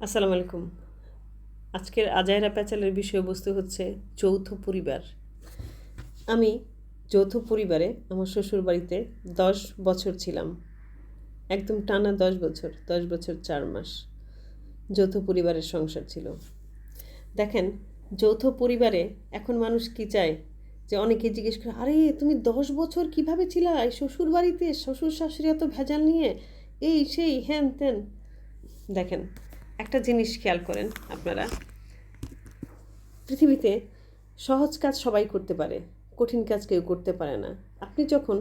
আসসালামু আলাইকুম। আজকের আজাইরা প্যাচালের বিষয়বস্তু হচ্ছে যৌথ পরিবার। আমি যৌথ পরিবারে আমার শ্বশুরবাড়িতে ১০ বছর ছিলাম। একদম টানা ১০ বছর, ১০ বছর ৪ মাস যৌথ পরিবারের সংসার ছিল। দেখেন, যৌথ পরিবারে এখন মানুষ কি চায়, যে অনেকে জিজ্ঞেস করে, আরে তুমি ১০ বছর কিভাবে ছিলা এই শ্বশুরবাড়িতে, শ্বশুর শাশুড়ি এত ভেজাল নিয়ে, এই সেই হ্যান ত্যান। দেখেন, একটা জিনিস খেয়াল করেন আপনারা, পৃথিবীতে সহজ কাজ সবাই করতে পারে, কঠিন কাজ কেউ করতে পারে না। আপনি যখন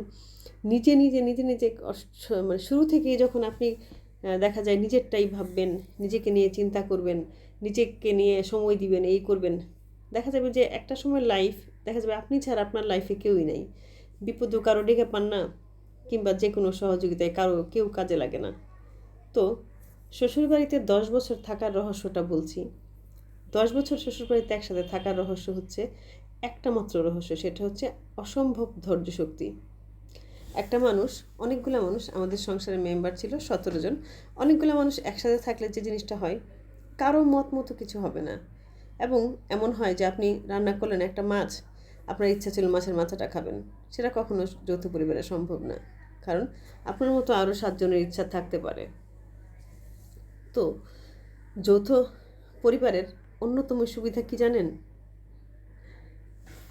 নিজে নিজে নিজে নিজে মানে শুরু থেকেই যখন আপনি দেখা যায় নিজেরটাই ভাববেন, নিজেকে নিয়ে চিন্তা করবেন, নিজেকে নিয়ে সময় দিবেন, এই করবেন, দেখা যাবে যে একটা সময় লাইফ দেখা যাবে আপনি ছাড়া আপনার লাইফে কেউই নেই। বিপদও কারো ডেকে পান না, কিংবা যে কোনো সহযোগিতায় কেউ কাজে লাগে না। তো শ্বশুরবাড়িতে ১০ বছর থাকার রহস্যটা বলছি। ১০ বছর শ্বশুরবাড়িতে একসাথে থাকার রহস্য হচ্ছে একটা মাত্র রহস্য, সেটা হচ্ছে অসম্ভব ধৈর্য শক্তি। একটা মানুষ, অনেকগুলো মানুষ, আমাদের সংসারের মেম্বার ছিল ১৭ জন। অনেকগুলো মানুষ একসাথে থাকলে যে জিনিসটা হয়, কারো মত মতো কিছু হবে না। এবং এমন হয় যে আপনি রান্না করলেন একটা মাছ, আপনার ইচ্ছা ছিল মাছের মাথাটা খাবেন, সেটা কখনো যৌথ পরিবারে সম্ভব না। কারণ আপনার মতো আরও ৭ জনের ইচ্ছা থাকতে পারে। তো যৌথ পরিবারের অন্যতম সুবিধা কি জানেন?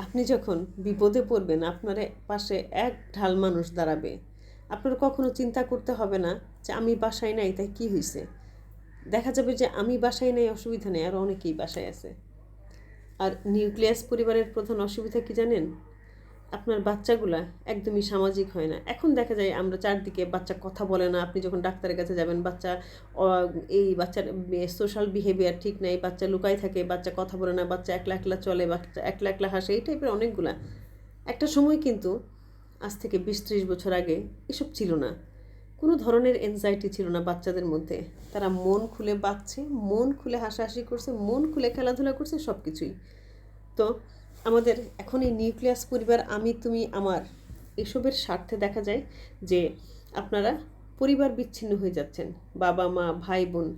আপনি যখন বিপদে পড়বেন, আপনার পাশে এক ঢাল মানুষ দাঁড়াবে। আপনার কখনো চিন্তা করতে হবে না যে আমি বাসায় নাই তাই কি হয়েছে। দেখা যাবে যে আমি বাসায় নাই, অসুবিধা নেই, আর অনেকেই বাসায় আছে। আর নিউক্লিয়াস পরিবারের প্রধান অসুবিধা কি জানেন? আপনার বাচ্চাগুলা একদমই সামাজিক হয় না। এখন দেখা যায় আমরা চারদিকে বাচ্চা কথা বলে না, আপনি যখন ডাক্তারের কাছে যাবেন বাচ্চা এই বাচ্চার সোশ্যাল বিহেভিয়ার ঠিক নেই, বাচ্চা লুকায় থাকে, বাচ্চা কথা বলে না, বাচ্চা একলা একলা চলে, বাচ্চা একলা একলা হাসে, এই টাইপের অনেকগুলা। একটা সময় কিন্তু আজ থেকে ২০-৩০ বছর আগে এসব ছিল না। কোনো ধরনের এনজাইটি ছিল না বাচ্চাদের মধ্যে। তারা মন খুলে বাঁচছে, মন খুলে হাসাহাসি করছে, মন খুলে খেলাধুলা করছে, সব কিছুই। তো আমাদের এখন এই নিউক্লিয়াস পরিবার, আমি তুমি আমার, এসবের স্বার্থে দেখা যায় যে আপনারা পরিবার বিচ্ছিন্ন হয়ে যাচ্ছেন। বাবা মা ভাই বোন,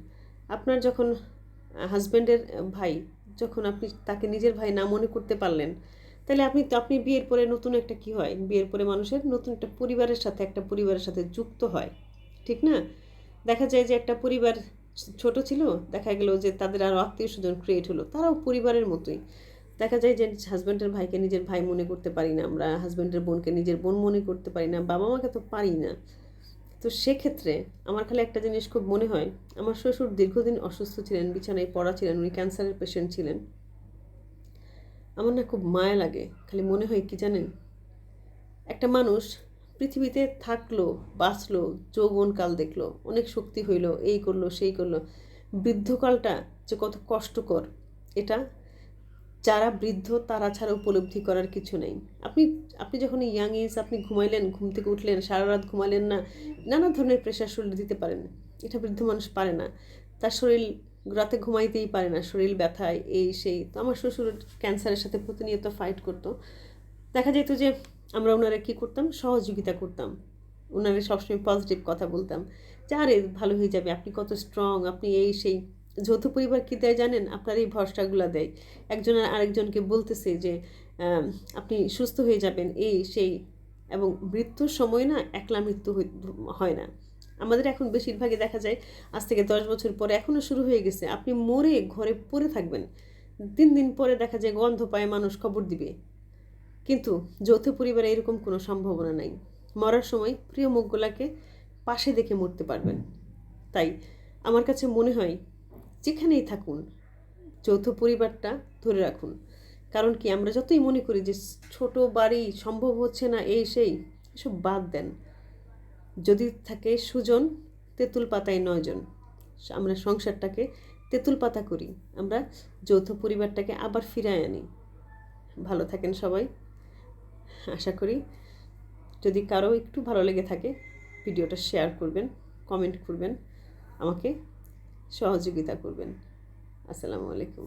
আপনার যখন হাজব্যান্ডের ভাই, যখন আপনি তাকে নিজের ভাই না মনে করতে পারলেন, তাহলে আপনি বিয়ের পরে নতুন একটা কি হয়, বিয়ের পরে মানুষের নতুন একটা পরিবারের সাথে যুক্ত হয়, ঠিক না? দেখা যায় যে একটা পরিবার ছোট ছিল, দেখা গেল যে তাদের আরও আত্মীয় স্বজন ক্রিয়েট হলো, তারাও পরিবারের মতোই। দেখা যায় যে হাজব্যান্ডের ভাইকে নিজের ভাই মনে করতে পারি না আমরা, হাজব্যান্ডের বোনকে নিজের বোন মনে করতে পারি না, বাবা মাকে তো পারি না। তো সেক্ষেত্রে আমার খালি একটা জিনিস খুব মনে হয়, আমার শ্বশুর দীর্ঘদিন অসুস্থ ছিলেন, বিছানায় পড়া ছিলেন, উনি ক্যান্সারের পেশেন্ট ছিলেন। আমার না খুব মায়া লাগে, খালি মনে হয় কি জানেন, একটা মানুষ পৃথিবীতে থাকলো, বাঁচলো, যৌবনকাল দেখলো, অনেক শক্তি হইলো, এই করলো সেই করলো, বৃদ্ধকালটা যে কত কষ্টকর, এটা যারা বৃদ্ধ তারা ছাড়া উপলব্ধি করার কিছু নেই। আপনি আপনি যখন ইয়াং এজ, আপনি ঘুমাইলেন, ঘুম থেকে উঠলেন, সারা রাত ঘুমালেন না, নানা ধরনের প্রেশার শরীরে দিতে পারেন, এটা বৃদ্ধ মানুষ পারে না। তার শরীর রাতে ঘুমাইতেই পারে না, শরীর ব্যথায়, এই সেই। তো আমার শ্বশুর ক্যান্সারের সাথে প্রতিনিয়ত ফাইট করতো। দেখা যেত যে আমরা ওনারা কী করতাম, সহযোগিতা করতাম, ওনারা সবসময় পজিটিভ কথা বলতাম যে আরে ভালো হয়ে যাবে, আপনি কত স্ট্রং, আপনি এই সেই। যৌথ পরিবার কী দেয় জানেন? আপনার এই ভরসাগুলো দেয়। একজন আরেকজনকে বলতেছে যে আপনি সুস্থ হয়ে যাবেন, এই সেই। এবং মৃত্যুর সময় না একলা মৃত্যু হয় না। আমাদের এখন বেশিরভাগই দেখা যায় আজ থেকে ১০ বছর পরে, এখনও শুরু হয়ে গেছে, আপনি মরে ঘরে পড়ে থাকবেন, ৩ দিন পরে দেখা যায় গন্ধ পায় মানুষ খবর দিবে। কিন্তু যৌথ পরিবারে এরকম কোনো সম্ভাবনা নাই। মরার সময় প্রিয় মুখগুলাকে পাশে দেখে মরতে পারবেন। তাই আমার কাছে মনে হয় যেখানেই থাকুন যৌথ পরিবারটা ধরে রাখুন। কারণ কি, আমরা যতই মনে করি যে ছোট বাড়ি সম্ভব হচ্ছে না, এই সেই, এসব বাদ দেন। যদি থাকে সুজন, তেঁতুল পাতায় ৯ জন। আমরা সংসারটাকে তেঁতুল পাতা করি, আমরা যৌথ পরিবারটাকে আবার ফিরায় আনি। ভালো থাকেন সবাই। আশা করি যদি কারো একটু ভালো লেগে থাকে, ভিডিওটা শেয়ার করবেন, কমেন্ট করবেন, আমাকে সহযোগিতা করবেন। আসসালামু আলাইকুম।